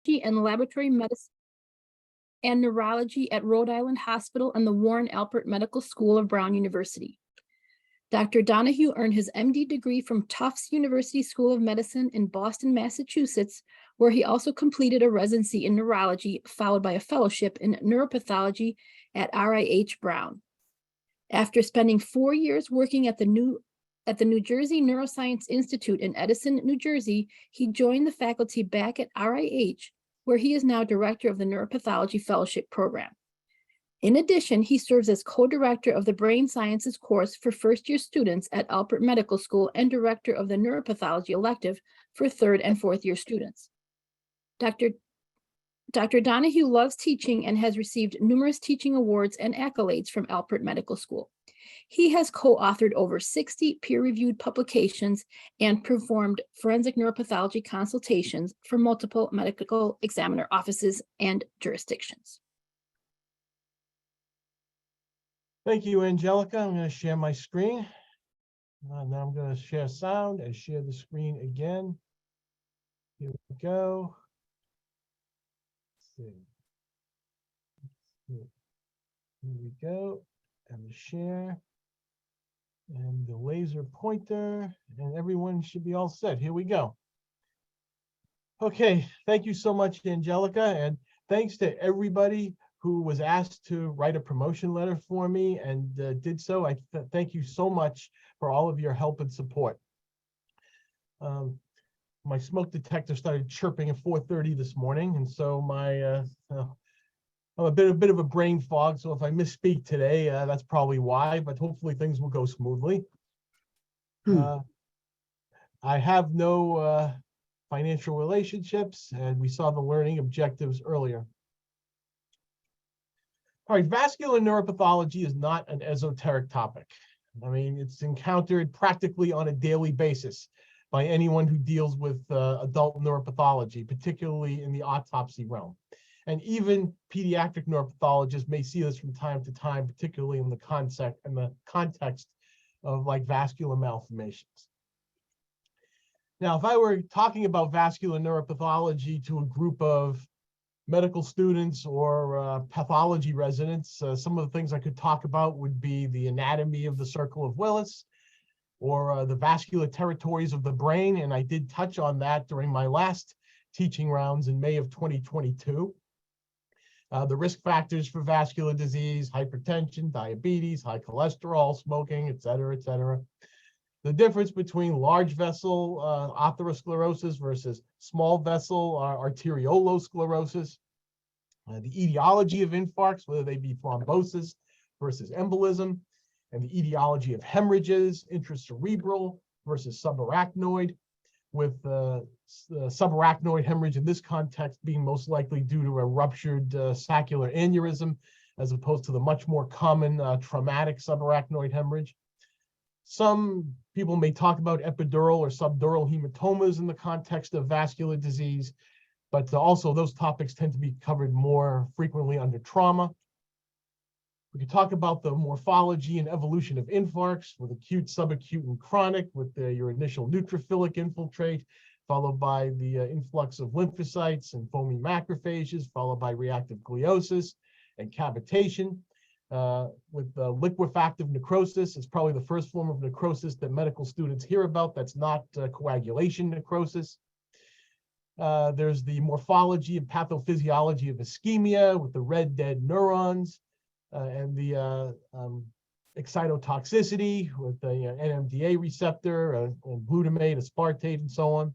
and laboratory medicine and neurology at Rhode Island Hospital and the Warren Alpert Medical School of Brown University. Dr. Donahue earned his MD degree from Tufts University School of Medicine in Boston, Massachusetts, where he also completed a residency in neurology, followed by a fellowship in neuropathology at RIH Brown. After spending 4 years working at the New Jersey Neuroscience Institute in Edison, New Jersey, he joined the faculty back at RIH, where he is now director of the Neuropathology Fellowship Program. In addition, he serves as co-director of the Brain Sciences course for first-year students at Alpert Medical School and director of the Neuropathology elective for third and fourth-year students. Dr. Donahue loves teaching and has received numerous teaching awards and accolades from Alpert Medical School. He has co-authored over 60 peer-reviewed publications and performed forensic neuropathology consultations for multiple medical examiner offices and jurisdictions. Thank you, Angelica. I'm going to share my screen. Now I'm going to share sound and share the screen again. Here we go. Let's see. Here we go. And the share. And the laser pointer. And everyone should be all set. Here we go. Okay. Thank you so much, Angelica. And thanks to everybody who was asked to write a promotion letter for me and did so. I thank you so much for all of your help and support. My smoke detector started chirping at 4:30 this morning, and so my I'm a bit of a brain fog. So if I misspeak today, that's probably why. But hopefully things will go smoothly. I have no financial relationships, and we saw the learning objectives earlier. All right, vascular neuropathology is not an esoteric topic. I mean, it's encountered practically on a daily basis by anyone who deals with adult neuropathology, particularly in the autopsy realm. And even pediatric neuropathologists may see this from time to time, particularly in the context of like vascular malformations. Now, if I were talking about vascular neuropathology to a group of medical students or pathology residents, some of the things I could talk about would be the anatomy of the circle of Willis or the vascular territories of the brain. And I did touch on that during my last teaching rounds in May of 2022. The risk factors for vascular disease, hypertension, diabetes, high cholesterol, smoking, et cetera, et cetera. The difference between large vessel atherosclerosis versus small vessel arteriolosclerosis, the etiology of infarcts, whether they be thrombosis versus embolism, and the etiology of hemorrhages, intracerebral versus subarachnoid, with the subarachnoid hemorrhage in this context being most likely due to a ruptured saccular aneurysm, as opposed to the much more common traumatic subarachnoid hemorrhage. Some people may talk about epidural or subdural hematomas in the context of vascular disease, but also those topics tend to be covered more frequently under trauma. We could talk about the morphology and evolution of infarcts with acute, subacute, and chronic, with your initial neutrophilic infiltrate, followed by the influx of lymphocytes and foamy macrophages, followed by reactive gliosis and cavitation. With liquefactive necrosis, it's probably the first form of necrosis that medical students hear about that's not coagulation necrosis. There's the morphology and pathophysiology of ischemia with the red dead neurons and the excitotoxicity with the NMDA receptor and glutamate, aspartate, and so on.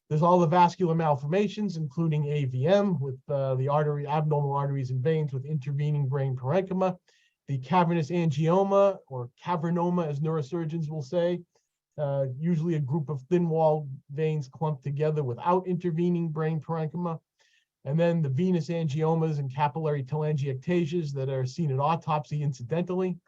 There's all the vascular malformations, including AVM, with the abnormal arteries and veins with intervening brain parenchyma, the cavernous angioma, or cavernoma, as neurosurgeons will say, usually a group of thin-walled veins clumped together without intervening brain parenchyma, and then the venous angiomas and capillary telangiectasias that are seen at autopsy incidentally.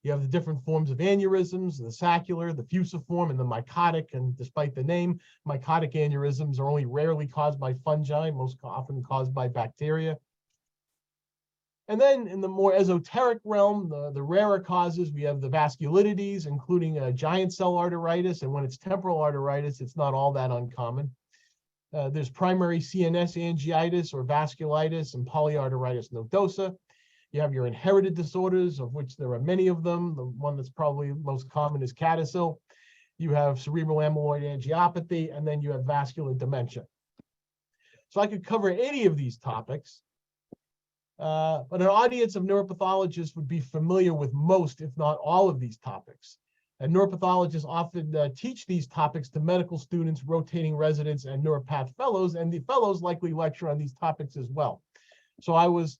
You have the different forms of aneurysms, the saccular, the fusiform, and the mycotic. And despite the name, mycotic aneurysms are only rarely caused by fungi, most often caused by bacteria. And then in the more esoteric realm, the rarer causes, we have the vasculitides, including giant cell arteritis. And when it's temporal arteritis, it's not all that uncommon. There's primary CNS angiitis or vasculitis and polyarteritis nodosa. You have your inherited disorders, of which there are many of them. The one that's probably most common is CADASIL. You have cerebral amyloid angiopathy, and then you have vascular dementia. So I could cover any of these topics, but an audience of neuropathologists would be familiar with most, if not all, of these topics. And neuropathologists often teach these topics to medical students, rotating residents, and neuropath fellows, and the fellows likely lecture on these topics as well. So I was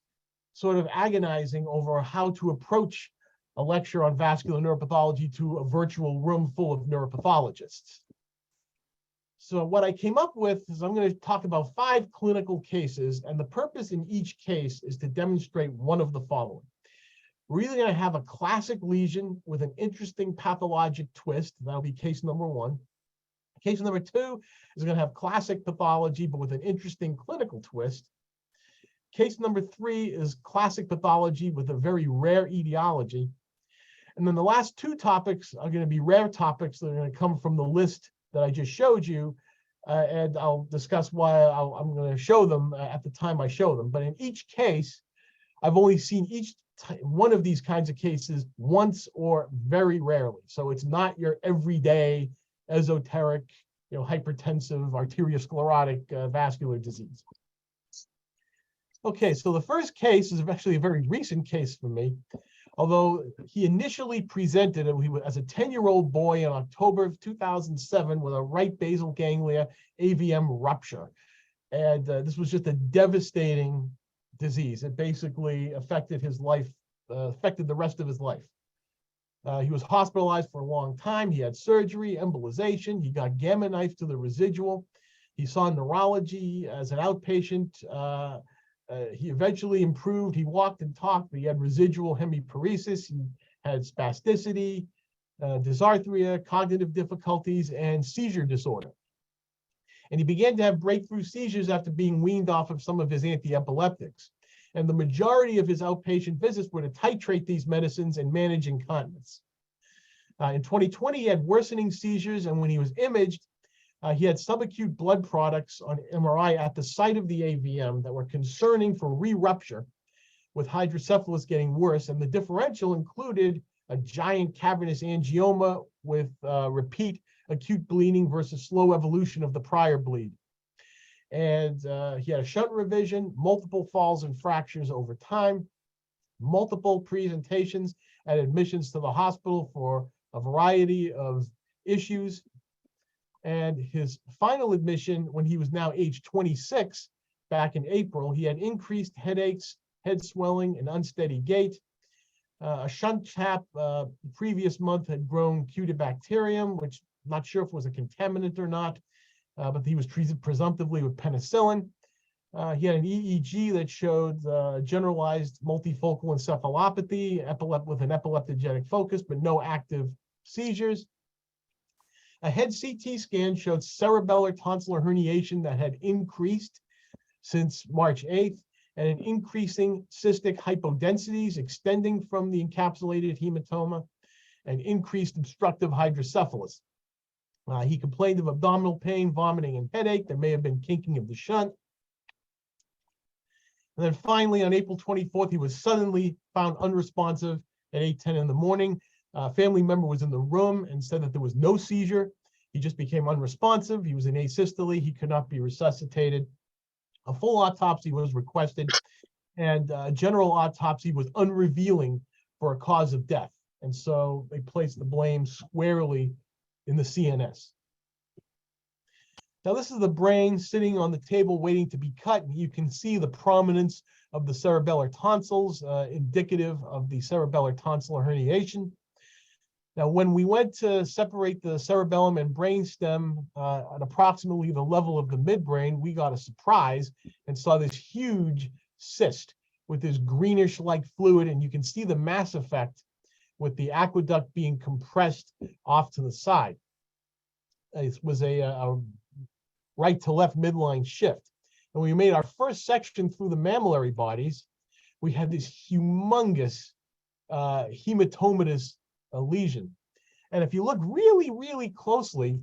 sort of agonizing over how to approach a lecture on vascular neuropathology to a virtual room full of neuropathologists. So what I came up with is I'm going to talk about 5 clinical cases, and the purpose in each case is to demonstrate one of the following. We're either going to have a classic lesion with an interesting pathologic twist. That'll be case number 1. Case number 2 is going to have classic pathology, but with an interesting clinical twist. Case number 3 is classic pathology with a very rare etiology. And then the last 2 topics are going to be rare topics that are going to come from the list that I just showed you. And I'll discuss why I'm going to show them at the time I show them. But in each case, I've only seen one of these kinds of cases once or very rarely. So it's not your everyday esoteric, hypertensive, arteriosclerotic vascular disease. Okay, so the first case is actually a very recent case for me, although he initially presented as a 10-year-old boy in October of 2007 with a right basal ganglia AVM rupture. And this was just a devastating disease. It basically affected his life, affected the rest of his life. He was hospitalized for a long time. He had surgery, embolization. He got gamma knife to the residual. He saw neurology as an outpatient. He eventually improved. He walked and talked, but he had residual hemiparesis. He had spasticity, dysarthria, cognitive difficulties, and seizure disorder. And he began to have breakthrough seizures after being weaned off of some of his anti-epileptics. And the majority of his outpatient visits were to titrate these medicines and manage incontinence. In 2020, he had worsening seizures, and when he was imaged, he had subacute blood products on MRI at the site of the AVM that were concerning for re-rupture, with hydrocephalus getting worse. And the differential included a giant cavernous angioma with repeat acute bleeding versus slow evolution of the prior bleed. And he had a shunt revision, multiple falls and fractures over time, multiple presentations and admissions to the hospital for a variety of issues. And his final admission, when he was now age 26, back in April, he had increased headaches, head swelling, and unsteady gait. A shunt tap the previous month had grown Cutibacterium, which I'm not sure if it was a contaminant or not, but he was treated presumptively with penicillin. He had an EEG that showed generalized multifocal encephalopathy, with an epileptogenic focus, but no active seizures. A head CT scan showed cerebellar tonsillar herniation that had increased since March 8th, and an increasing cystic hypodensities extending from the encapsulated hematoma, and increased obstructive hydrocephalus. He complained of abdominal pain, vomiting, and headache. There may have been kinking of the shunt. And then finally, on April 24th, he was suddenly found unresponsive at 8:10 in the morning. A family member was in the room and said that there was no seizure. He just became unresponsive. He was in asystole. He could not be resuscitated. A full autopsy was requested, and a general autopsy was unrevealing for a cause of death. And so they placed the blame squarely in the CNS. Now, this is the brain sitting on the table waiting to be cut. And you can see the prominence of the cerebellar tonsils, indicative of the cerebellar tonsillar herniation. Now, when we went to separate the cerebellum and brainstem at approximately the level of the midbrain, we got a surprise and saw this huge cyst with this greenish-like fluid, and you can see the mass effect with the aqueduct being compressed off to the side. It was a right to left midline shift. And when we made our first section through the mammillary bodies, we had this humongous hematomatous lesion. And if you look really, really closely,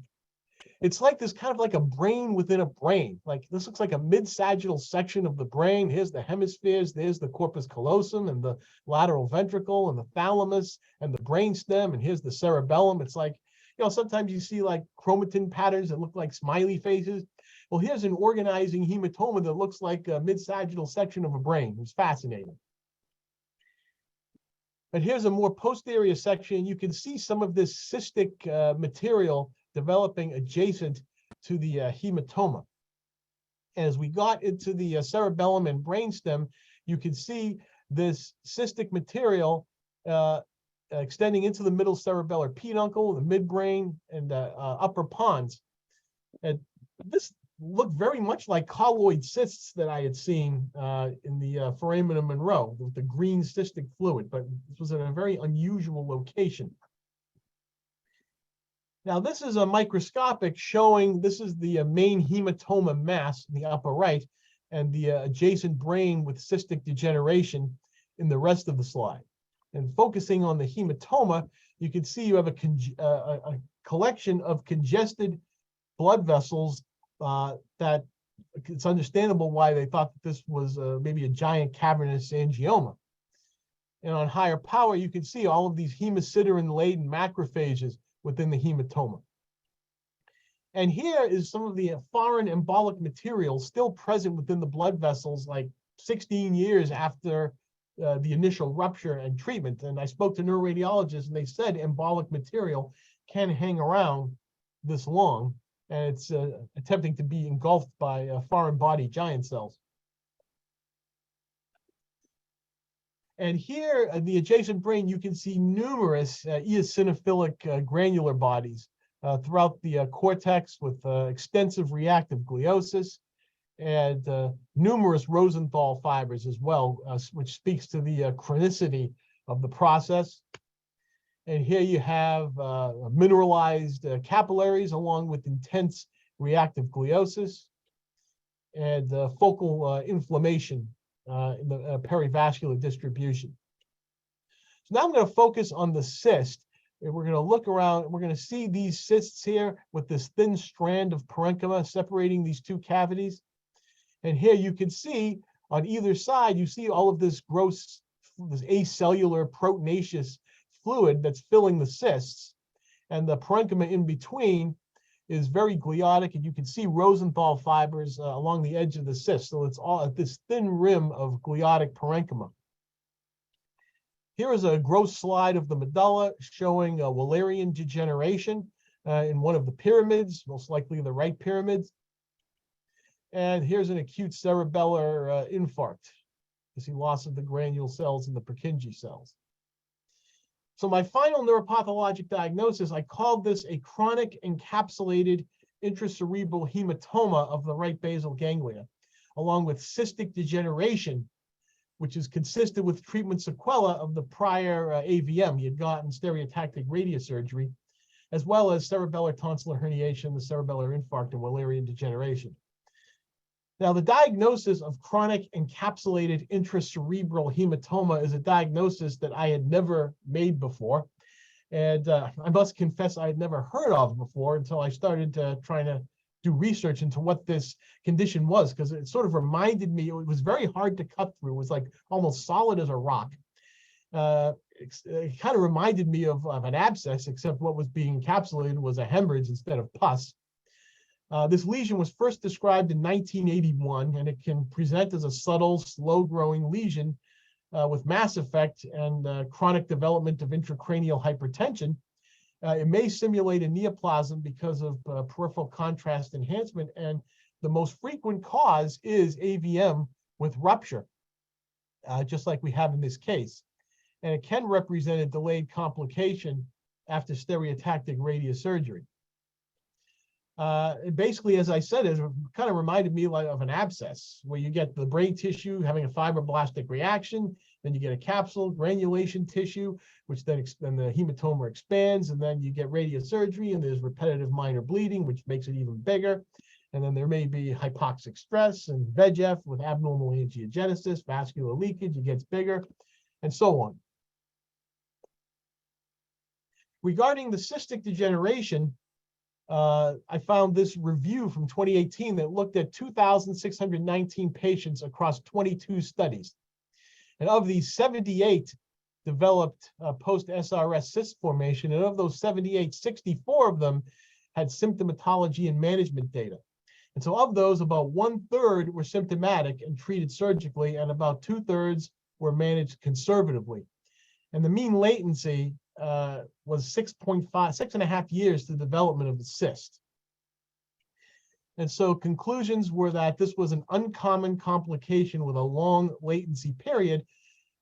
it's like this kind of like a brain within a brain. Like this looks like a mid-sagittal section of the brain. Here's the hemispheres, there's the corpus callosum and the lateral ventricle and the thalamus and the brainstem, and here's the cerebellum. It's like, sometimes you see like chromatin patterns that look like smiley faces. Well, here's an organizing hematoma that looks like a mid-sagittal section of a brain. It's fascinating. But here's a more posterior section. You can see some of this cystic material developing adjacent to the hematoma. As we got into the cerebellum and brainstem, you can see this cystic material extending into the middle cerebellar peduncle, the midbrain, and upper pons. And this looked very much like colloid cysts that I had seen in the foramen of Monroe with the green cystic fluid, but this was in a very unusual location. Now, this is a microscopic showing, this is the main hematoma mass in the upper right, and the adjacent brain with cystic degeneration in the rest of the slide. And focusing on the hematoma, you can see you have a collection of congested blood vessels that it's understandable why they thought that this was maybe a giant cavernous angioma. And on higher power, you can see all of these hemosiderin-laden macrophages within the hematoma. And here is some of the foreign embolic material still present within the blood vessels like 16 years after the initial rupture and treatment. And I spoke to neuroradiologists and they said embolic material can hang around this long, and it's attempting to be engulfed by foreign body giant cells. And here, in the adjacent brain, you can see numerous eosinophilic granular bodies throughout the cortex with extensive reactive gliosis and numerous Rosenthal fibers as well, which speaks to the chronicity of the process. And here you have mineralized capillaries along with intense reactive gliosis and focal inflammation in the perivascular distribution. So now I'm going to focus on the cyst. And we're going to look around, we're going to see these cysts here with this thin strand of parenchyma separating these two cavities. And here you can see on either side, you see all of this gross, this acellular proteinaceous fluid that's filling the cysts. And the parenchyma in between is very gliotic, and you can see Rosenthal fibers along the edge of the cyst. So it's all at this thin rim of gliotic parenchyma. Here is a gross slide of the medulla showing Wallerian degeneration in one of the pyramids, most likely the right pyramids. And here's an acute cerebellar infarct. You see loss of the granule cells and the Purkinje cells. So my final neuropathologic diagnosis, I called this a chronic encapsulated intracerebral hematoma of the right basal ganglia, along with cystic degeneration, which is consistent with treatment sequela of the prior AVM. He had gotten stereotactic radiosurgery, as well as cerebellar tonsillar herniation, the cerebellar infarct, and Wallerian degeneration. Now, the diagnosis of chronic encapsulated intracerebral hematoma is a diagnosis that I had never made before. And I must confess I had never heard of before until I started trying to do research into what this condition was, because it sort of reminded me, it was very hard to cut through. It was like almost solid as a rock. It kind of reminded me of an abscess, except what was being encapsulated was a hemorrhage instead of pus. This lesion was first described in 1981, and it can present as a subtle, slow-growing lesion with mass effect and chronic development of intracranial hypertension. It may simulate a neoplasm because of peripheral contrast enhancement, and the most frequent cause is AVM with rupture, just like we have in this case. And it can represent a delayed complication after stereotactic radiosurgery. Basically, as I said, it kind of reminded me of an abscess, where you get the brain tissue having a fibroblastic reaction, then you get a capsule, granulation tissue, which then the hematoma expands, and then you get radiosurgery, and there's repetitive minor bleeding, which makes it even bigger. And then there may be hypoxic stress and VEGF with abnormal angiogenesis, vascular leakage, it gets bigger, and so on. Regarding the cystic degeneration, I found this review from 2018 that looked at 2,619 patients across 22 studies. And of these, 78 developed post-SRS cyst formation. And of those 78, 64 of them had symptomatology and management data. And so of those, about 1/3 were symptomatic and treated surgically, and about 2/3 were managed conservatively. And the mean latency was 6.5 years to the development of the cyst. And so conclusions were that this was an uncommon complication with a long latency period.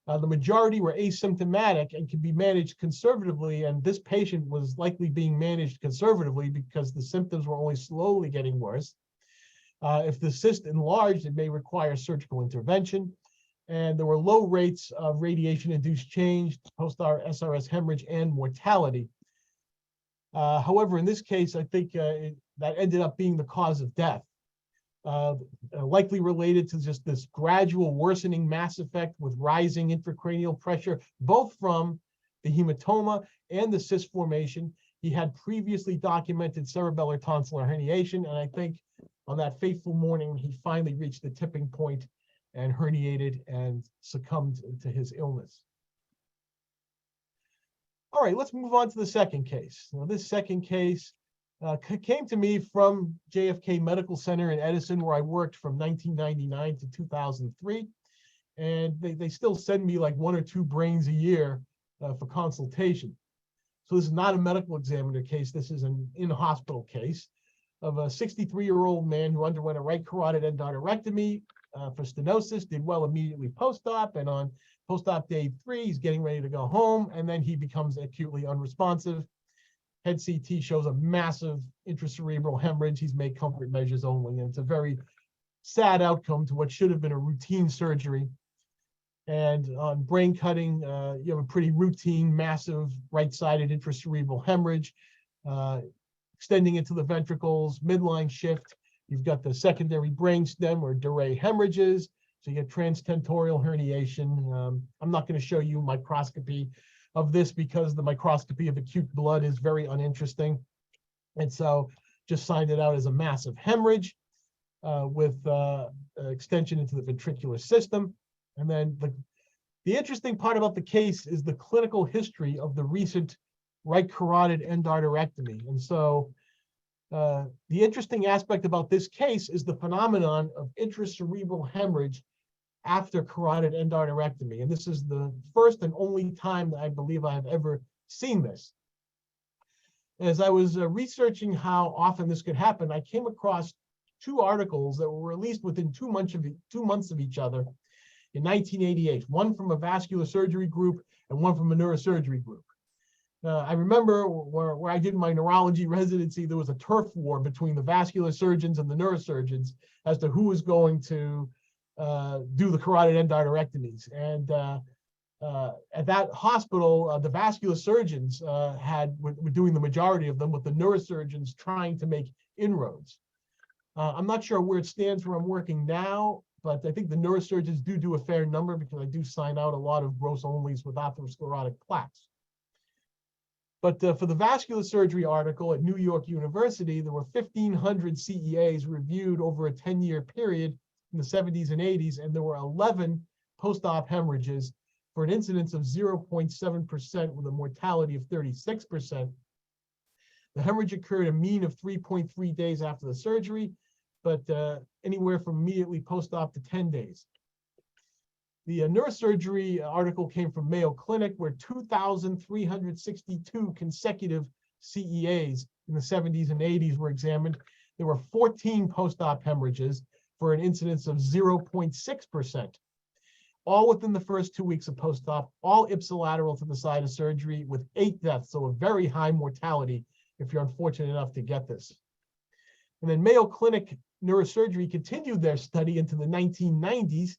The majority were asymptomatic and could be managed conservatively, and this patient was likely being managed conservatively because the symptoms were only slowly getting worse. If the cyst enlarged, it may require surgical intervention. And there were low rates of radiation-induced change, post-SRS hemorrhage, and mortality. However, in this case, I think that ended up being the cause of death, likely related to just this gradual worsening mass effect with rising intracranial pressure, both from the hematoma and the cyst formation. He had previously documented cerebellar tonsillar herniation, and I think on that fateful morning, he finally reached the tipping point and herniated and succumbed to his illness. All right, let's move on to the second case. Now, this second case came to me from JFK Medical Center in Edison, where I worked from 1999 to 2003. And they still send me like 1 or 2 brains a year for consultation. So this is not a medical examiner case. This is an in-hospital case of a 63-year-old man who underwent a right carotid endarterectomy for stenosis, did well immediately post-op, and on post-op day 3, he's getting ready to go home, and then he becomes acutely unresponsive. Head CT shows a massive intracerebral hemorrhage. He's made comfort measures only, and it's a very sad outcome to what should have been a routine surgery. And on brain cutting, you have a pretty routine, massive right-sided intracerebral hemorrhage, extending into the ventricles, midline shift. You've got the secondary brainstem or Duray hemorrhages. So you get transtentorial herniation. I'm not going to show you microscopy of this because the microscopy of acute blood is very uninteresting. And so just signed it out as a massive hemorrhage with extension into the ventricular system. And then the interesting part about the case is the clinical history of the recent right carotid endarterectomy. And so the interesting aspect about this case is the phenomenon of intracerebral hemorrhage after carotid endarterectomy. And this is the first and only time that I believe I've ever seen this. As I was researching how often this could happen, I came across 2 articles that were released within 2 months of each other in 1988, one from a vascular surgery group and one from a neurosurgery group. I remember where I did my neurology residency, there was a turf war between the vascular surgeons and the neurosurgeons as to who was going to do the carotid endarterectomies. And at that hospital, the vascular surgeons were doing the majority of them, with the neurosurgeons trying to make inroads. I'm not sure where it stands where I'm working now, but I think the neurosurgeons do a fair number because I do sign out a lot of gross onlys with atherosclerotic plaques. But for the vascular surgery article at New York University, there were 1,500 CEAs reviewed over a 10-year period in the 70s and 80s, and there were 11 post-op hemorrhages for an incidence of 0.7% with a mortality of 36%. The hemorrhage occurred a mean of 3.3 days after the surgery, but anywhere from immediately post-op to 10 days. The neurosurgery article came from Mayo Clinic, where 2,362 consecutive CEAs in the 70s and 80s were examined. There were 14 post-op hemorrhages for an incidence of 0.6%, all within the first 2 weeks of post-op, all ipsilateral to the side of surgery, with 8 deaths, so a very high mortality if you're unfortunate enough to get this. And then Mayo Clinic Neurosurgery continued their study into the 1990s,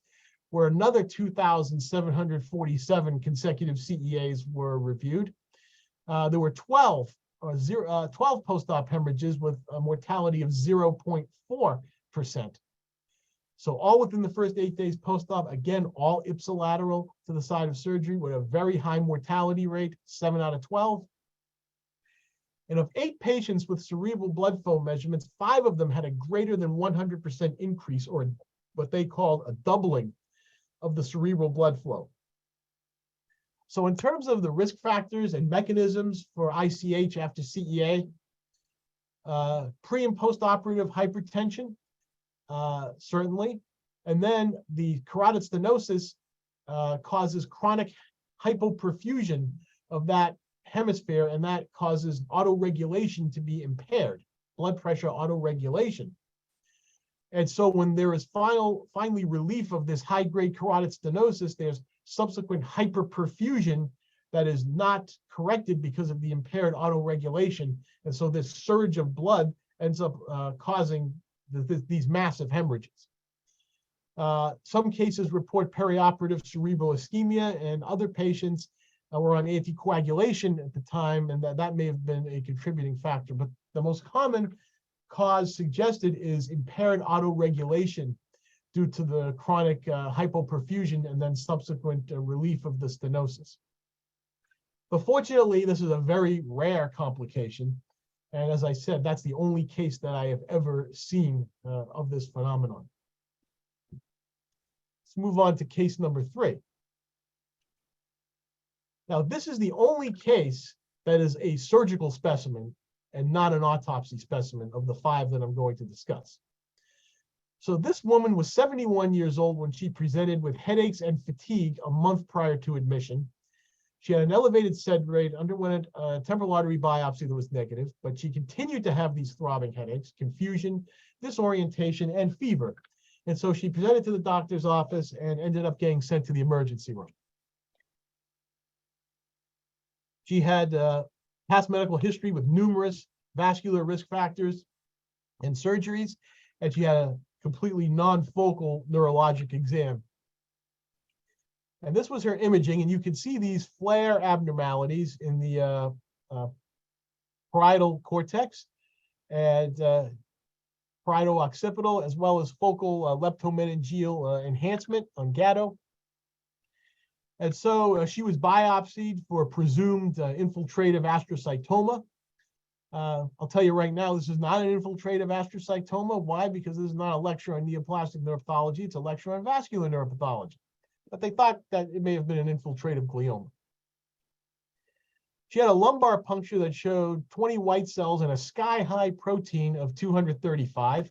where another 2,747 consecutive CEAs were reviewed. There were 12 post-op hemorrhages with a mortality of 0.4%. So all within the first 8 days post-op, again, all ipsilateral to the side of surgery with a very high mortality rate, 7 out of 12. And of 8 patients with cerebral blood flow measurements, 5 of them had a greater than 100% increase, or what they called a doubling of the cerebral blood flow. So in terms of the risk factors and mechanisms for ICH after CEA, pre and post-operative hypertension, certainly. And then the carotid stenosis causes chronic hypoperfusion of that hemisphere, and that causes autoregulation to be impaired, blood pressure autoregulation. And so when there is finally relief of this high-grade carotid stenosis, there's subsequent hyperperfusion that is not corrected because of the impaired autoregulation. And so this surge of blood ends up causing these massive hemorrhages. Some cases report perioperative cerebral ischemia, and other patients were on anticoagulation at the time, and that may have been a contributing factor. But the most common cause suggested is impaired autoregulation due to the chronic hypoperfusion and then subsequent relief of the stenosis. But fortunately, this is a very rare complication. And as I said, that's the only case that I have ever seen of this phenomenon. Let's move on to case number 3. Now, this is the only case that is a surgical specimen and not an autopsy specimen of the 5 that I'm going to discuss. So this woman was 71 years old when she presented with headaches and fatigue a month prior to admission. She had an elevated SED rate, underwent a temporal artery biopsy that was negative, but she continued to have these throbbing headaches, confusion, disorientation, and fever. And so she presented to the doctor's office and ended up getting sent to the emergency room. She had past medical history with numerous vascular risk factors and surgeries, and she had a completely non-focal neurologic exam. And this was her imaging, and you can see these flare abnormalities in the parietal cortex and parietal occipital, as well as focal leptomeningeal enhancement on Gatto. And so she was biopsied for presumed infiltrative astrocytoma. I'll tell you right now, this is not an infiltrative astrocytoma. Why? Because this is not a lecture on neoplastic neuropathology. It's a lecture on vascular neuropathology. But they thought that it may have been an infiltrative glioma. She had a lumbar puncture that showed 20 white cells and a sky-high protein of 235.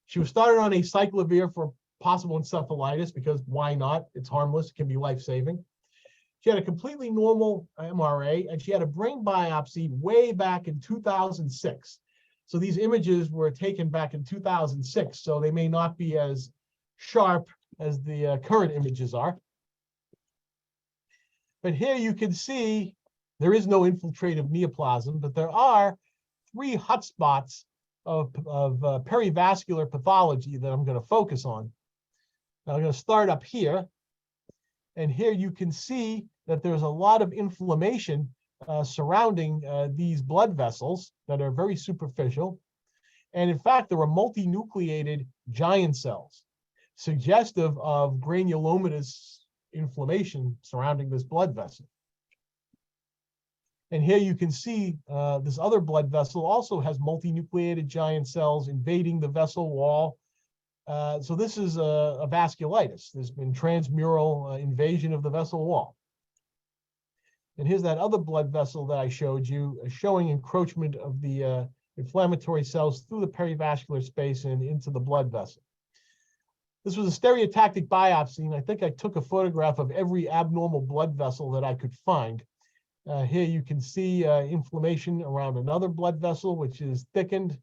She was started on acyclovir for possible encephalitis, because why not? It's harmless, it can be life-saving. She had a completely normal MRA, and she had a brain biopsy way back in 2006. So these images were taken back in 2006, so they may not be as sharp as the current images are. But here you can see there is no infiltrative neoplasm, but there are 3 hotspots of perivascular pathology that I'm going to focus on. Now I'm going to start up here, and here you can see that there's a lot of inflammation surrounding these blood vessels that are very superficial. And in fact, there are multinucleated giant cells, suggestive of granulomatous inflammation surrounding this blood vessel. And here you can see this other blood vessel also has multinucleated giant cells invading the vessel wall. So this is a vasculitis. There's been transmural invasion of the vessel wall. And here's that other blood vessel that I showed you, showing encroachment of the inflammatory cells through the perivascular space and into the blood vessel. This was a stereotactic biopsy, and I think I took a photograph of every abnormal blood vessel that I could find. Here you can see inflammation around another blood vessel, which is thickened.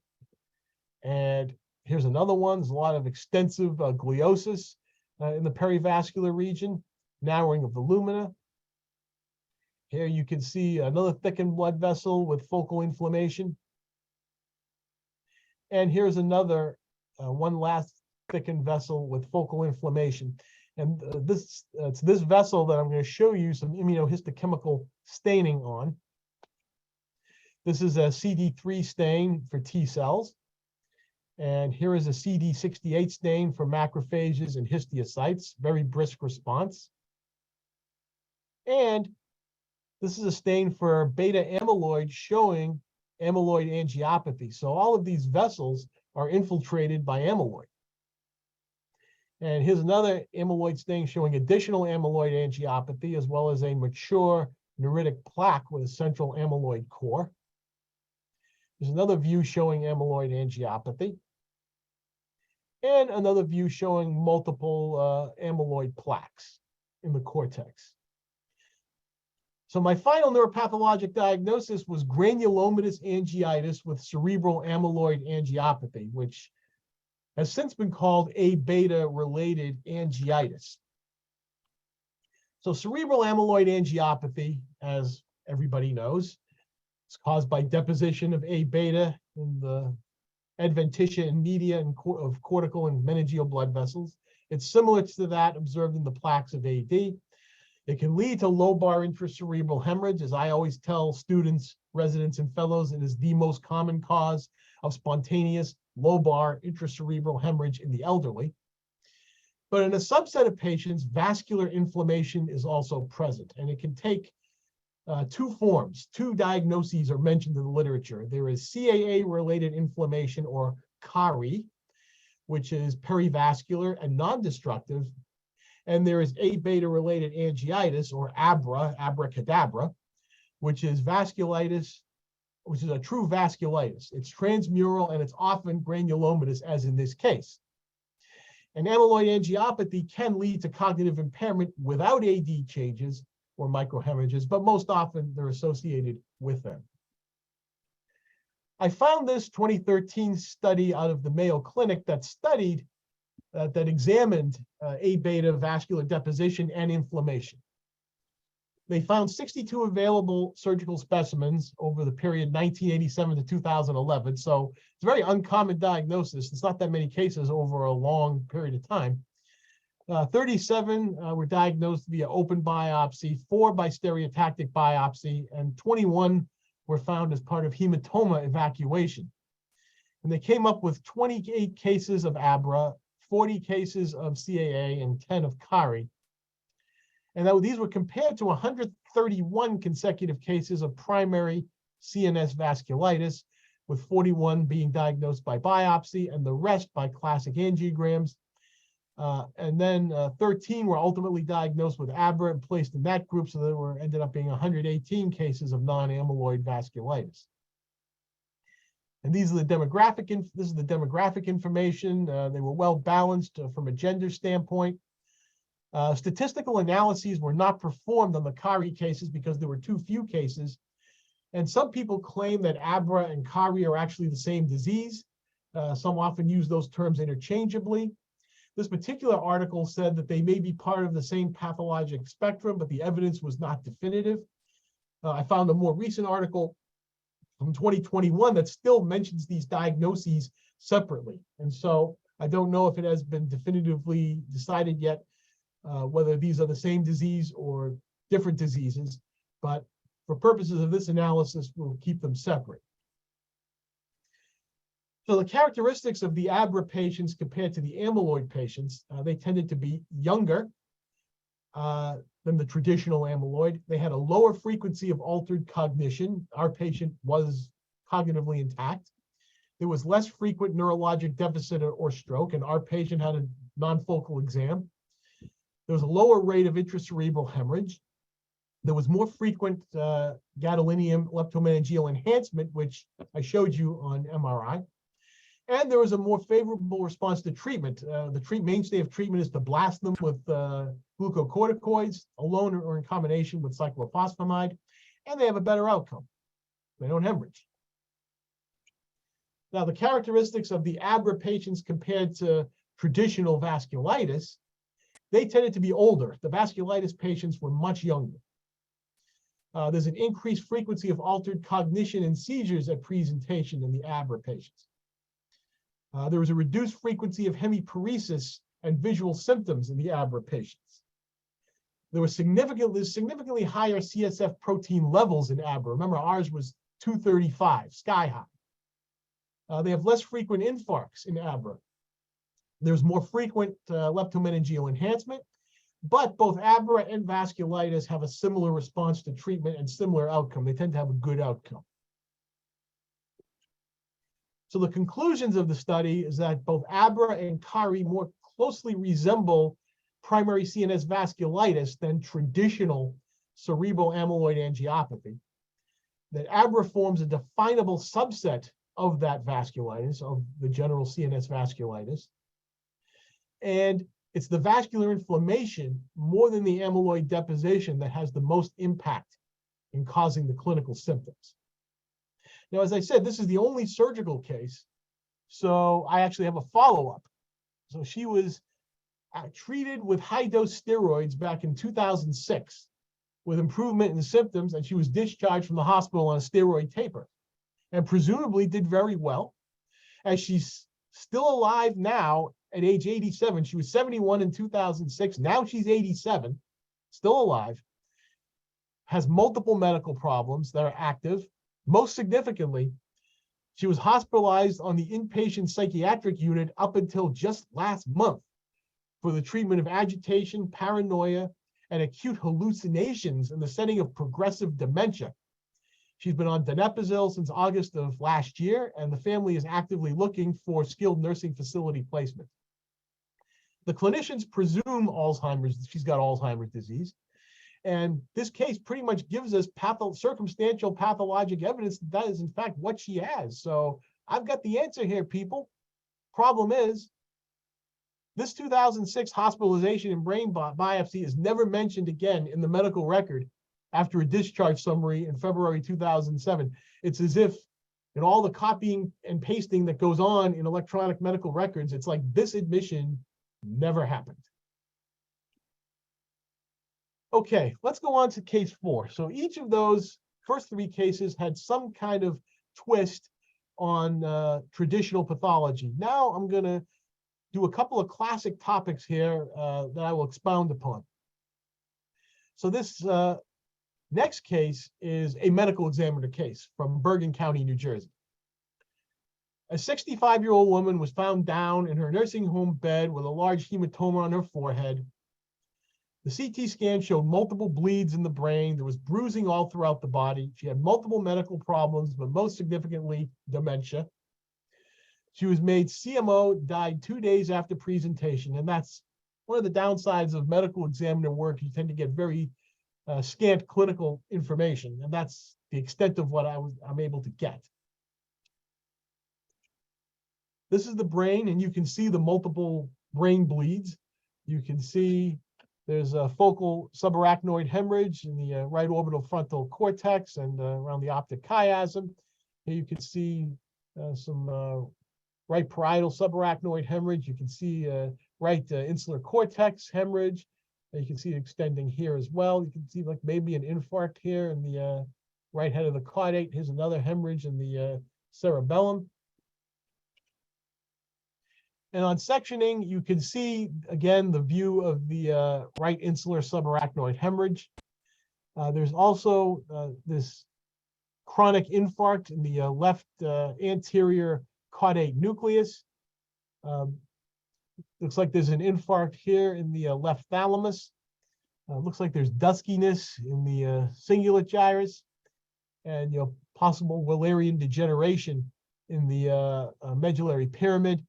And here's another one. There's a lot of extensive gliosis in the perivascular region, narrowing of the lumina. Here you can see another thickened blood vessel with focal inflammation. And here's another, one last thickened vessel with focal inflammation. And it's this vessel that I'm going to show you some immunohistochemical staining on. This is a CD3 stain for T cells. And here is a CD68 stain for macrophages and histiocytes, very brisk response. And this is a stain for beta amyloid showing amyloid angiopathy. So all of these vessels are infiltrated by amyloid. And here's another amyloid stain showing additional amyloid angiopathy, as well as a mature neuritic plaque with a central amyloid core. There's another view showing amyloid angiopathy. And another view showing multiple amyloid plaques in the cortex. So my final neuropathologic diagnosis was granulomatous angeitis with cerebral amyloid angiopathy, which has since been called A-beta related angeitis. So cerebral amyloid angiopathy, as everybody knows, is caused by deposition of A-beta in the adventitia and media of cortical and meningeal blood vessels. It's similar to that observed in the plaques of AD. It can lead to lobar intracerebral hemorrhage. As I always tell students, residents, and fellows, it is the most common cause of spontaneous lobar intracerebral hemorrhage in the elderly. But in a subset of patients, vascular inflammation is also present, and it can take two forms. Two diagnoses are mentioned in the literature. There is CAA-related inflammation, or CAA-RI, which is perivascular and non-destructive. And there is A-beta-related angeitis, or ABRA, abracadabra, which is vasculitis, which is a true vasculitis. It's transmural and it's often granulomatous, as in this case. And amyloid angiopathy can lead to cognitive impairment without AD changes or microhemorrhages, but most often they're associated with them. I found this 2013 study out of the Mayo Clinic that studied, that examined A-beta vascular deposition and inflammation. They found 62 available surgical specimens over the period 1987 to 2011. So it's a very uncommon diagnosis. It's not that many cases over a long period of time. 37 were diagnosed via open biopsy, 4 by stereotactic biopsy, and 21 were found as part of hematoma evacuation. And they came up with 28 cases of ABRA, 40 cases of CAA, and 10 of CAA-RI. And these were compared to 131 consecutive cases of primary CNS vasculitis, with 41 being diagnosed by biopsy and the rest by classic angiograms. And then 13 were ultimately diagnosed with ABRA and placed in that group, so there ended up being 118 cases of non-amyloid vasculitis. And these are the demographic. This is the demographic information. They were well balanced from a gender standpoint. Statistical analyses were not performed on the CAA-RI cases because there were too few cases. And some people claim that ABRA and CAA-RI are actually the same disease. Some often use those terms interchangeably. This particular article said that they may be part of the same pathologic spectrum, but the evidence was not definitive. I found a more recent article from 2021 that still mentions these diagnoses separately. And so I don't know if it has been definitively decided yet whether these are the same disease or different diseases, but for purposes of this analysis, we'll keep them separate. So the characteristics of the ABRA patients compared to the amyloid patients, they tended to be younger than the traditional amyloid. They had a lower frequency of altered cognition. Our patient was cognitively intact. There was less frequent neurologic deficit or stroke, and our patient had a non-focal exam. There was a lower rate of intracerebral hemorrhage. There was more frequent gadolinium leptomeningeal enhancement, which I showed you on MRI. And there was a more favorable response to treatment. The mainstay of treatment is to blast them with glucocorticoids, alone or in combination with cyclophosphamide, and they have a better outcome. They don't hemorrhage. Now, the characteristics of the ABRA patients compared to traditional vasculitis, they tended to be older. The vasculitis patients were much younger. There's an increased frequency of altered cognition and seizures at presentation in the ABRA patients. There was a reduced frequency of hemiparesis and visual symptoms in the ABRA patients. There was significantly higher CSF protein levels in ABRA. Remember, ours was 235, sky high. They have less frequent infarcts in ABRA. There's more frequent leptomeningeal enhancement, but both ABRA and vasculitis have a similar response to treatment and similar outcome. They tend to have a good outcome. So the conclusions of the study is that both ABRA and CAA-RI more closely resemble primary CNS vasculitis than traditional cerebral amyloid angiopathy. That ABRA forms a definable subset of that vasculitis, of the general CNS vasculitis. And it's the vascular inflammation more than the amyloid deposition that has the most impact in causing the clinical symptoms. Now, as I said, this is the only surgical case, so I actually have a follow-up. So she was treated with high-dose steroids back in 2006 with improvement in symptoms, and she was discharged from the hospital on a steroid taper and presumably did very well. As she's still alive now at age 87, she was 71 in 2006, now she's 87, still alive, has multiple medical problems that are active. Most significantly, she was hospitalized on the inpatient psychiatric unit up until just last month for the treatment of agitation, paranoia, and acute hallucinations in the setting of progressive dementia. She's been on donepezil since August of last year, and the family is actively looking for skilled nursing facility placement. The clinicians presume Alzheimer's, she's got Alzheimer's disease. And this case pretty much gives us circumstantial pathologic evidence that is in fact what she has. So I've got the answer here, people. Problem is, this 2006 hospitalization and brain biopsy is never mentioned again in the medical record after a discharge summary in February 2007. It's as if in all the copying and pasting that goes on in electronic medical records, it's like this admission never happened. Okay, let's go on to case 4. So each of those first 3 cases had some kind of twist on traditional pathology. Now I'm going to do a couple of classic topics here that I will expound upon. So this next case is a medical examiner case from Bergen County, New Jersey. A 65-year-old woman was found down in her nursing home bed with a large hematoma on her forehead. The CT scan showed multiple bleeds in the brain. There was bruising all throughout the body. She had multiple medical problems, but most significantly, dementia. She was made CMO, died 2 days after presentation, and that's one of the downsides of medical examiner work. You tend to get very scant clinical information, and that's the extent of what I'm able to get. This is the brain, and you can see the multiple brain bleeds. You can see there's a focal subarachnoid hemorrhage in the right orbital frontal cortex and around the optic chiasm. Here you can see some right parietal subarachnoid hemorrhage. You can see right insular cortex hemorrhage. You can see it extending here as well. You can see like maybe an infarct here in the right head of the caudate. Here's another hemorrhage in the cerebellum. And on sectioning, you can see, again, the view of the right insular subarachnoid hemorrhage. There's also this chronic infarct in the left anterior caudate nucleus. Looks like there's an infarct here in the left thalamus. Looks like there's duskiness in the cingulate gyrus, and possible Wallerian degeneration in the medullary pyramid.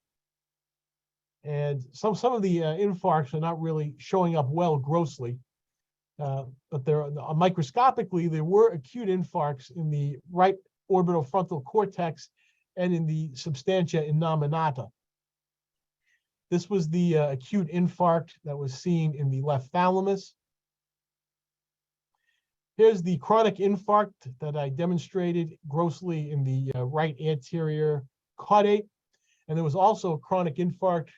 And some of the infarcts are not really showing up well grossly, but there microscopically there were acute infarcts in the right orbital frontal cortex and in the substantia innominata. This was the acute infarct that was seen in the left thalamus. Here's the chronic infarct that I demonstrated grossly in the right anterior caudate. And there was also a chronic infarct,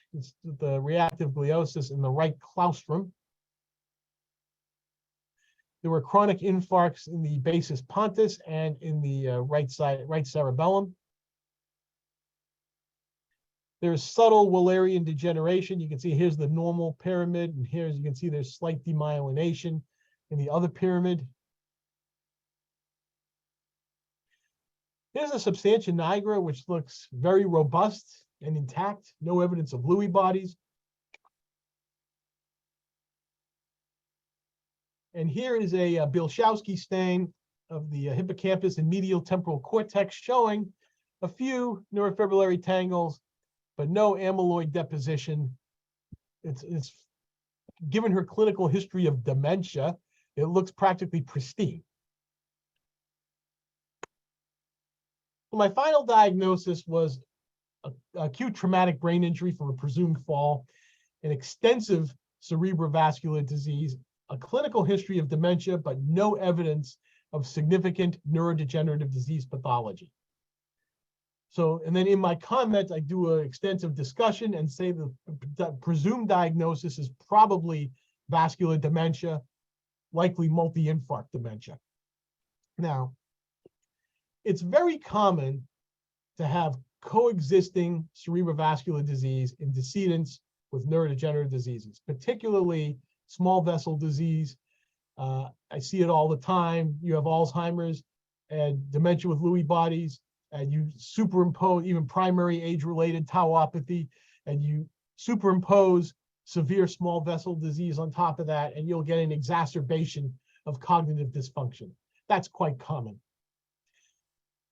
the reactive gliosis in the right claustrum. There were chronic infarcts in the basis pontis and in the right cerebellum. There's subtle Wallerian degeneration. You can see here's the normal pyramid, and here's you can see there's slight demyelination in the other pyramid. Here's a substantia nigra, which looks very robust and intact, no evidence of Lewy bodies. And here is a Bilshowski stain of the hippocampus and medial temporal cortex showing a few neurofibrillary tangles, but no amyloid deposition. It's given her clinical history of dementia, it looks practically pristine. My final diagnosis was acute traumatic brain injury from a presumed fall, an extensive cerebrovascular disease, a clinical history of dementia, but no evidence of significant neurodegenerative disease pathology. So, and then in my comment, I do an extensive discussion and say the presumed diagnosis is probably vascular dementia, likely multi-infarct dementia. Now, it's very common to have coexisting cerebrovascular disease in decedents with neurodegenerative diseases, particularly small vessel disease. I see it all the time. You have Alzheimer's and dementia with Lewy bodies, and you superimpose even primary age-related tauopathy, and you superimpose severe small vessel disease on top of that, and you'll get an exacerbation of cognitive dysfunction. That's quite common.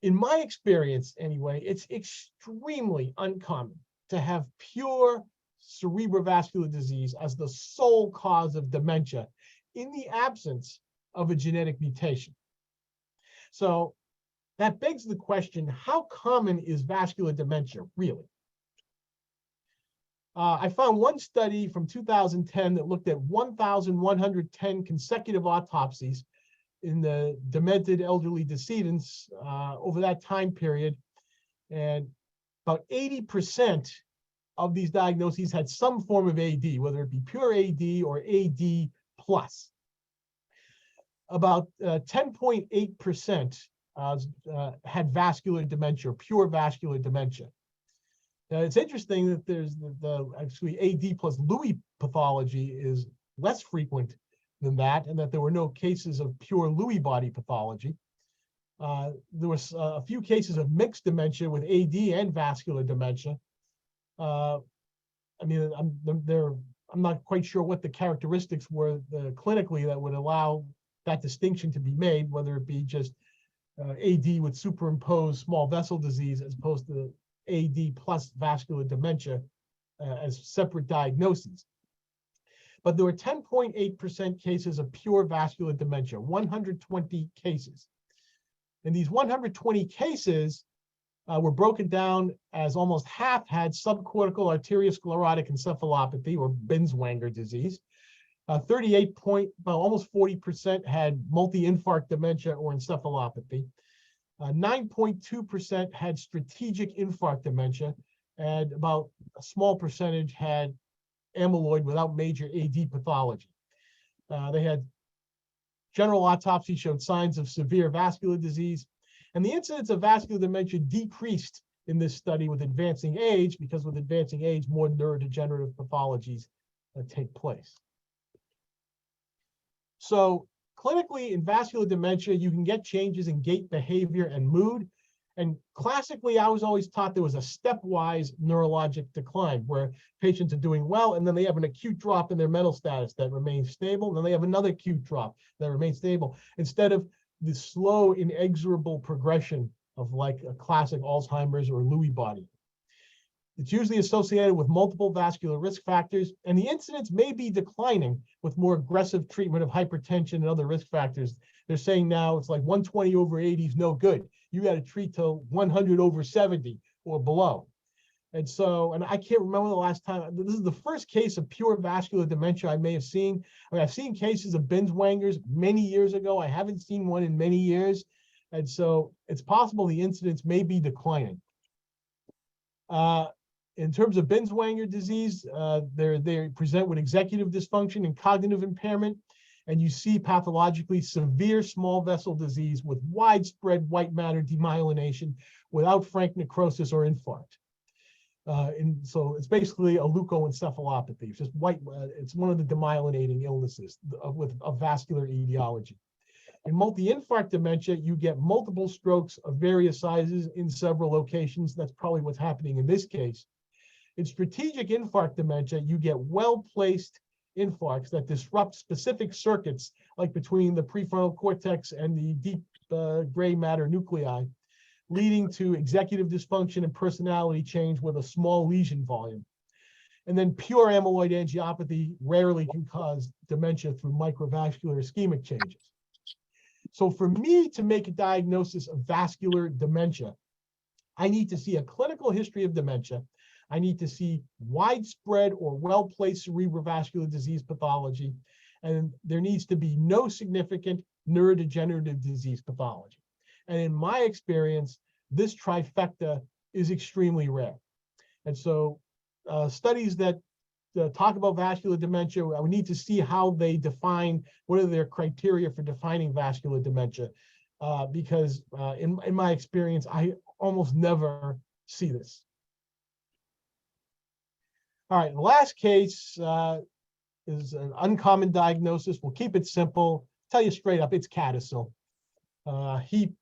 In my experience, anyway, it's extremely uncommon to have pure cerebrovascular disease as the sole cause of dementia in the absence of a genetic mutation. So that begs the question, how common is vascular dementia really? I found one study from 2010 that looked at 1,110 consecutive autopsies in the demented elderly decedents over that time period. And about 80% of these diagnoses had some form of AD, whether it be pure AD or AD plus. About 10.8% had vascular dementia, or pure vascular dementia. Now, it's interesting that there's actually AD plus Lewy pathology is less frequent than that, and that there were no cases of pure Lewy body pathology. There was a few cases of mixed dementia with AD and vascular dementia. I mean, I'm not quite sure what the characteristics were clinically that would allow that distinction to be made, whether it be just AD with superimposed small vessel disease as opposed to AD plus vascular dementia as separate diagnoses. But there were 10.8% cases of pure vascular dementia, 120 cases. And these 120 cases were broken down as almost half had subcortical arteriosclerotic encephalopathy, or Binswanger disease. almost 40% had multi-infarct dementia or encephalopathy. 9.2% had strategic infarct dementia, and about a small percentage had amyloid without major AD pathology. They had general autopsy showed signs of severe vascular disease, and the incidence of vascular dementia decreased in this study with advancing age, because with advancing age, more neurodegenerative pathologies take place. So clinically in vascular dementia, you can get changes in gait behavior and mood. And classically, I was always taught there was a stepwise neurologic decline where patients are doing well, and then they have an acute drop in their mental status that remains stable, and then they have another acute drop that remains stable, instead of the slow, inexorable progression of like a classic Alzheimer's or Lewy body. It's usually associated with multiple vascular risk factors, and the incidence may be declining with more aggressive treatment of hypertension and other risk factors. They're saying now it's like 120 over 80 is no good. You got to treat till 100 over 70 or below. And so, and I can't remember the last time, this is the first case of pure vascular dementia I may have seen. I mean, I've seen cases of Binswangers many years ago. I haven't seen one in many years. And so it's possible the incidence may be declining. In terms of Binswanger disease, they present with executive dysfunction and cognitive impairment. And you see pathologically severe small vessel disease with widespread white matter demyelination without frank necrosis or infarct. And so it's basically a leukoencephalopathy. It's just white. It's one of the demyelinating illnesses with a vascular etiology. In multi-infarct dementia, you get multiple strokes of various sizes in several locations. That's probably what's happening in this case. In strategic infarct dementia, you get well-placed infarcts that disrupt specific circuits, like between the prefrontal cortex and the deep gray matter nuclei. leading to executive dysfunction and personality change with a small lesion volume. And then pure amyloid angiopathy rarely can cause dementia through microvascular ischemic changes. So for me to make a diagnosis of vascular dementia, I need to see a clinical history of dementia. I need to see widespread or well-placed cerebrovascular disease pathology, and there needs to be no significant neurodegenerative disease pathology. And in my experience, this trifecta is extremely rare. And so studies that talk about vascular dementia, we need to see how they define, what are their criteria for defining vascular dementia, because in my experience, I almost never see this. All right, the last case is an uncommon diagnosis. We'll keep it simple. Tell you straight up, it's CADASIL. He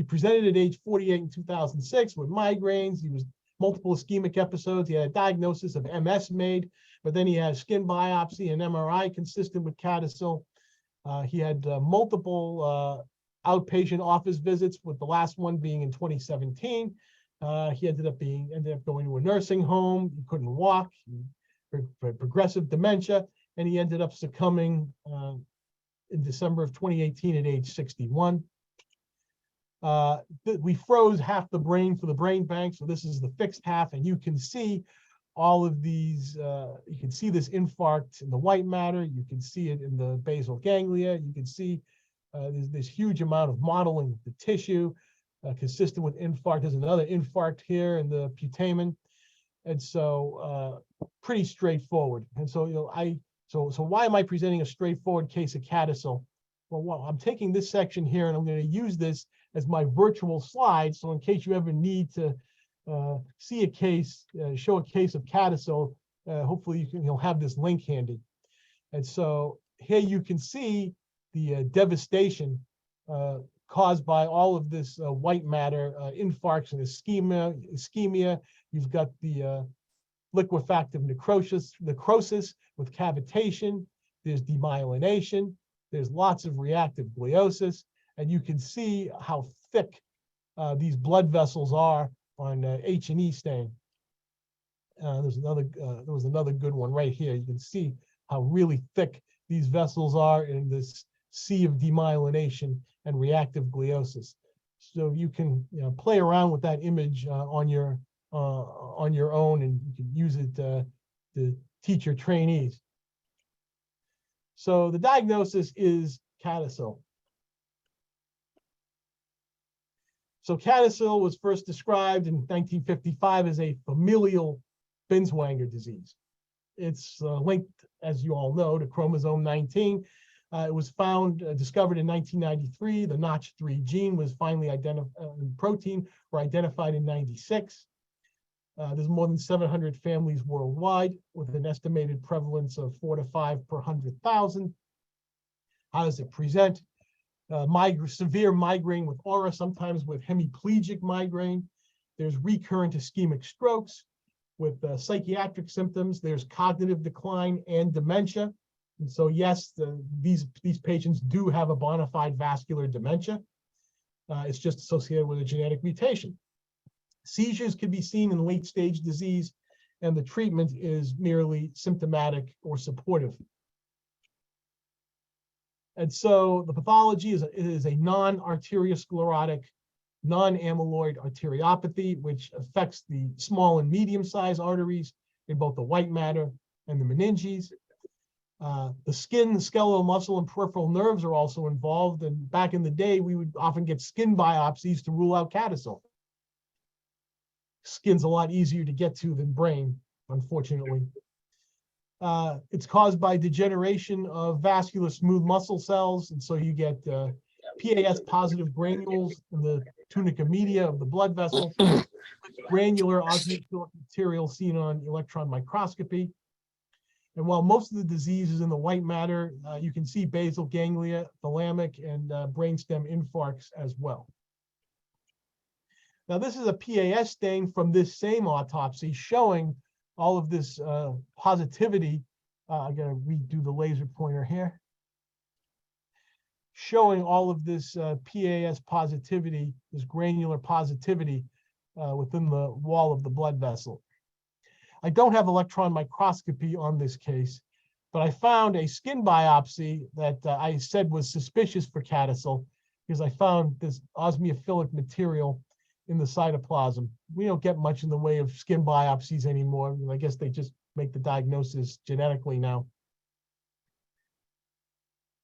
presented at age 48 in 2006 with migraines. He was multiple ischemic episodes. He had a diagnosis of MS made, but then he had skin biopsy and MRI consistent with CADASIL. He had multiple outpatient office visits, with the last one being in 2017. He ended up going to a nursing home. He couldn't walk, progressive dementia, and he ended up succumbing in December of 2018 at age 61. We froze half the brain for the brain bank, so this is the fixed half, and you can see all of these. You can see this infarct in the white matter. You can see it in the basal ganglia. You can see there's this huge amount of modeling of the tissue consistent with infarct. There's another infarct here in the putamen, and so pretty straightforward. And so so why am I presenting a straightforward case of CADASIL? Well, I'm taking this section here and I'm going to use this as my virtual slide. So in case you ever need to see a case, show a case of CADASIL, hopefully you'll have this link handy. And so here you can see the devastation caused by all of this white matter, infarcts and ischemia. You've got the liquefactive necrosis with cavitation. There's demyelination. There's lots of reactive gliosis, and you can see how thick these blood vessels are on H&E stain. There was another good one right here. You can see how really thick these vessels are in this sea of demyelination and reactive gliosis. So you can play around with that image on your own, and you can use it to teach your trainees. So the diagnosis is CADASIL. So CADASIL was first described in 1955 as a familial Binswanger disease. It's linked, as you all know, to chromosome 19. It was discovered in 1993. The Notch3 gene was finally identified in 96. There's more than 700 families worldwide, with an estimated prevalence of 4 to 5 per 100,000. How does it present? Severe migraine with aura, sometimes with hemiplegic migraine. There's recurrent ischemic strokes with psychiatric symptoms. There's cognitive decline and dementia. And so, yes, these patients do have a bona fide vascular dementia. It's just associated with a genetic mutation. Seizures can be seen in late stage disease, and the treatment is merely symptomatic or supportive. And so the pathology is a non-arteriosclerotic, non-amyloid arteriopathy, which affects the small and medium-sized arteries in both the white matter and the meninges. The skin, the skeletal muscle, and peripheral nerves are also involved. And back in the day, we would often get skin biopsies to rule out CADASIL. Skin's a lot easier to get to than brain, unfortunately. It's caused by degeneration of vascular smooth muscle cells, and so you get PAS positive granules in the tunica media of the blood vessel, granular osmotic material seen on electron microscopy. And while most of the disease is in the white matter, you can see basal ganglia, thalamic, and brainstem infarcts as well. Now, this is a PAS stain from this same autopsy showing all of this positivity. I'm going to redo the laser pointer here. showing all of this PAS positivity, this granular positivity within the wall of the blood vessel. I don't have electron microscopy on this case, but I found a skin biopsy that I said was suspicious for CADASIL because I found this osmophilic material in the cytoplasm. We don't get much in the way of skin biopsies anymore. I guess they just make the diagnosis genetically now.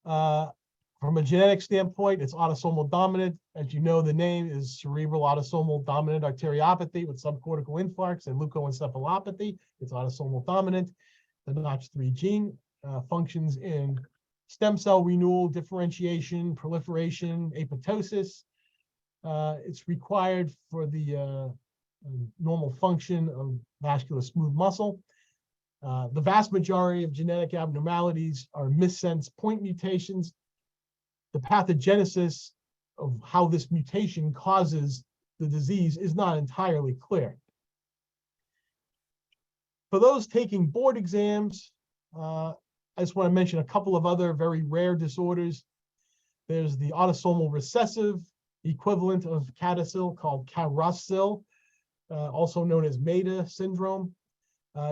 From a genetic standpoint, it's autosomal dominant. As you know, the name is cerebral autosomal dominant arteriopathy with subcortical infarcts and leukoencephalopathy. It's autosomal dominant. The Notch3 gene functions in stem cell renewal, differentiation, proliferation, apoptosis. It's required for the normal function of vascular smooth muscle. The vast majority of genetic abnormalities are missense point mutations. The pathogenesis of how this mutation causes the disease is not entirely clear. For those taking board exams, I just want to mention a couple of other very rare disorders. There's the autosomal recessive equivalent of CADASIL called CAROSIL, also known as META syndrome.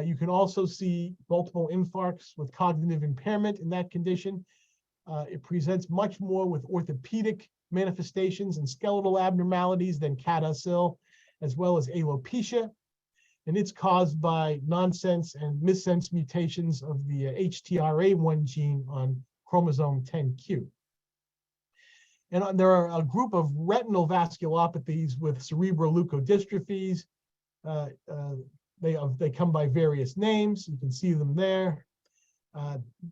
You can also see multiple infarcts with cognitive impairment in that condition. It presents much more with orthopedic manifestations and skeletal abnormalities than CADASIL, as well as alopecia. And it's caused by nonsense and missense mutations of the HTRA1 gene on chromosome 10q. And there are a group of retinal vasculopathies with cerebral leukodystrophies. They come by various names. You can see them there.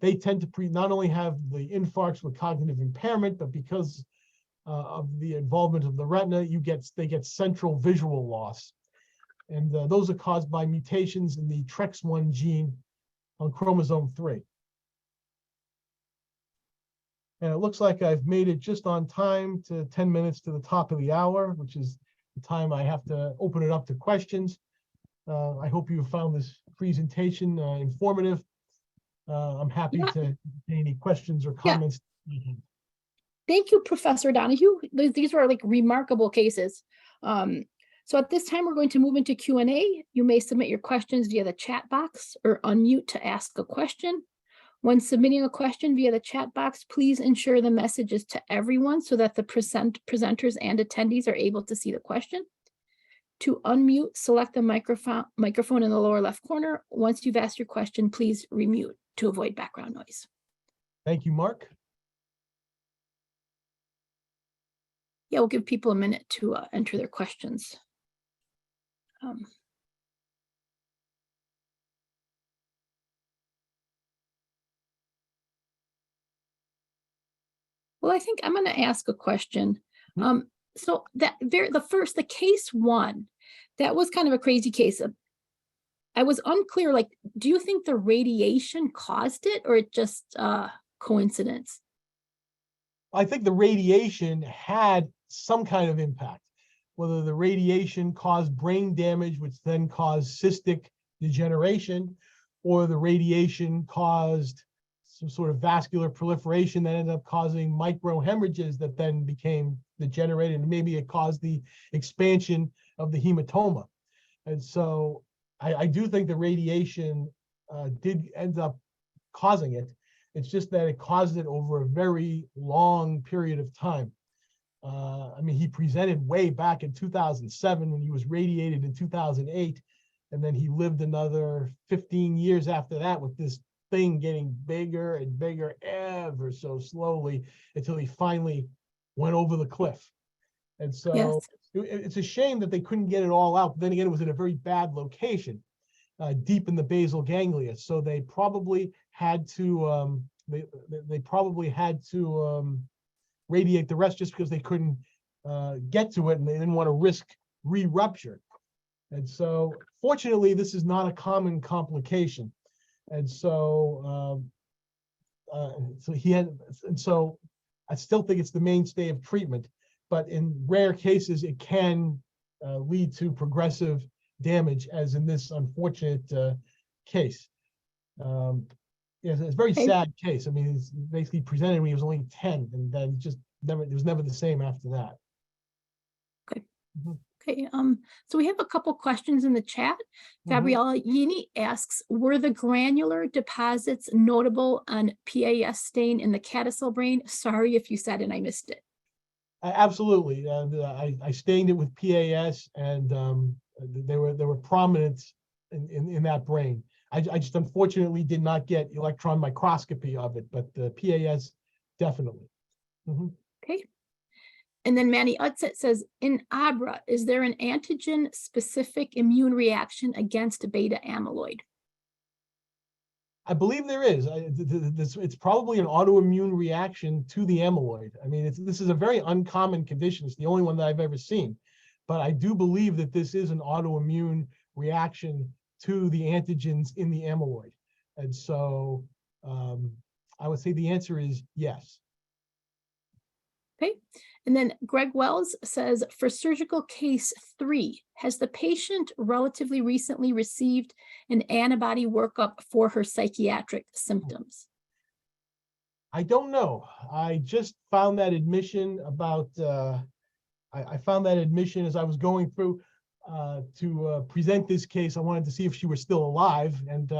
They tend to not only have the infarcts with cognitive impairment, but because of the involvement of the retina, they get central visual loss. And those are caused by mutations in the TREX1 gene on chromosome 3. And it looks like I've made it just on time to 10 minutes to the top of the hour, which is the time I have to open it up to questions. I hope you found this presentation informative. I'm happy to take any questions or comments. Yeah. Thank you, Professor Donahue. These were like remarkable cases. So at this time, we're going to move into Q&A. You may submit your questions via the chat box or unmute to ask a question. When submitting a question via the chat box, please ensure the message is to everyone so that the presenters and attendees are able to see the question. To unmute, select the microphone in the lower left corner. Once you've asked your question, please remute to avoid background noise. Thank you, Mark. Yeah, we'll give people a minute to enter their questions. Well, I think I'm going to ask a question. So the case one, that was kind of a crazy case. I was unclear, like, do you think the radiation caused it or it just coincidence? I think the radiation had some kind of impact, whether the radiation caused brain damage, which then caused cystic degeneration, or the radiation caused some sort of vascular proliferation that ended up causing micro hemorrhages that then became degenerated, and maybe it caused the expansion of the hematoma. And so I do think the radiation did end up causing it. It's just that it caused it over a very long period of time. I mean, he presented way back in 2007 when he was radiated in 2008, and then he lived another 15 years after that with this thing getting bigger and bigger ever so slowly until he finally went over the cliff. And so yes, it's a shame that they couldn't get it all out. But then again, it was in a very bad location, deep in the basal ganglia. So they probably had to radiate the rest just because they couldn't get to it and they didn't want to risk re-rupture. And so fortunately, this is not a common complication. And so so I still think it's the mainstay of treatment, but in rare cases, it can lead to progressive damage, as in this unfortunate case. Yes, it's a very Okay. sad case. I mean, it's basically presented when he was only 10, and then just never, it was never the same after that. Okay. Mhm. Okay, so we have a couple questions in the chat. Mhm. Gabriella Yini asks, were the granular deposits notable on PAS stain in the caddisol brain? Sorry if you said and I missed it. Absolutely. I stained it with PAS, and they were prominent in that brain. I just unfortunately did not get electron microscopy of it, but the PAS definitely. Mhm. Okay. And then Manny Utset says, in ABRA, is there an antigen-specific immune reaction against beta amyloid? I believe there is. It's probably an autoimmune reaction to the amyloid. I mean, this is a very uncommon condition. It's the only one that I've ever seen. But I do believe that this is an autoimmune reaction to the antigens in the amyloid. And so I would say the answer is yes. Okay. And then Greg Wells says, for surgical case 3, has the patient relatively recently received an antibody workup for her psychiatric symptoms? I don't know. I just found that admission about, I found that admission as I was going through to present this case. I wanted to see if she were still alive. And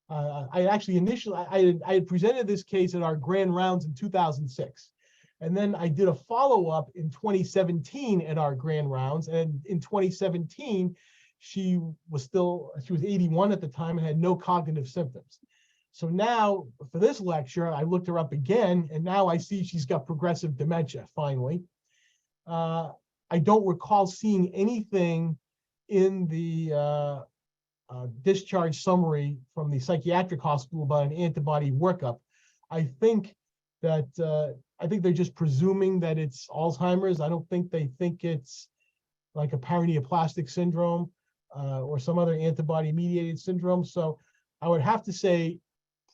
I actually initially, I had presented this case at our grand rounds in 2006. And then I did a follow-up in 2017 at our grand rounds. And in 2017, she was 81 at the time and had no cognitive symptoms. So now for this lecture, I looked her up again, and now I see she's got progressive dementia, finally. I don't recall seeing anything in the discharge summary from the psychiatric hospital about an antibody workup. I think they're just presuming that it's Alzheimer's. I don't think they think it's like a paraneoplastic syndrome or some other antibody-mediated syndrome. So I would have to say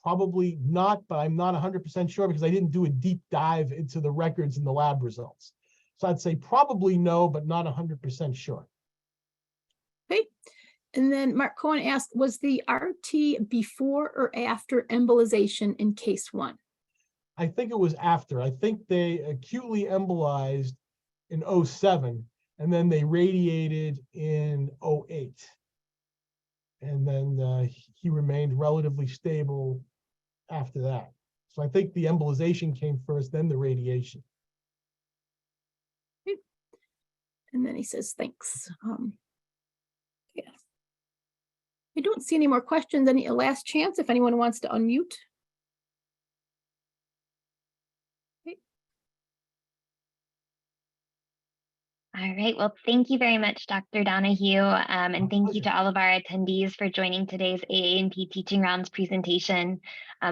probably not, but I'm not 100% sure because I didn't do a deep dive into the records and the lab results. So I'd say probably no, but not 100% sure. Okay. And then Mark Cohen asked, was the RT before or after embolization in case 1? I think it was after. I think they acutely embolized in 07, and then they radiated in 08. And then he remained relatively stable after that. So I think the embolization came first, then the radiation. Okay. And then he says, thanks. Yeah. I don't see any more questions. Any last chance if anyone wants to unmute? All right. Well, thank you very much, Dr. Donahue, and thank you to all of our attendees for joining today's AANP Teaching Rounds presentation.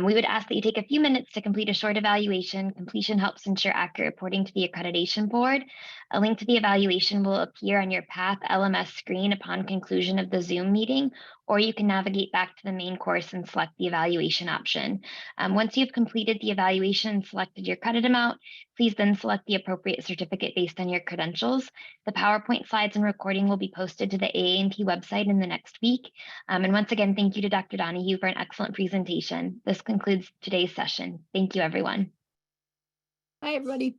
We would ask that you take a few minutes to complete a short evaluation. Completion helps ensure accurate reporting to the accreditation board. A link to the evaluation will appear on your PATH LMS screen upon conclusion of the Zoom meeting, or you can navigate back to the main course and select the evaluation option. Once you've completed the evaluation and selected your credit amount, please then select the appropriate certificate based on your credentials. The PowerPoint slides and recording will be posted to the AANP website in the next week. And once again, thank you to Dr. Donahue for an excellent presentation. This concludes today's session. Thank you, everyone. Hi, everybody.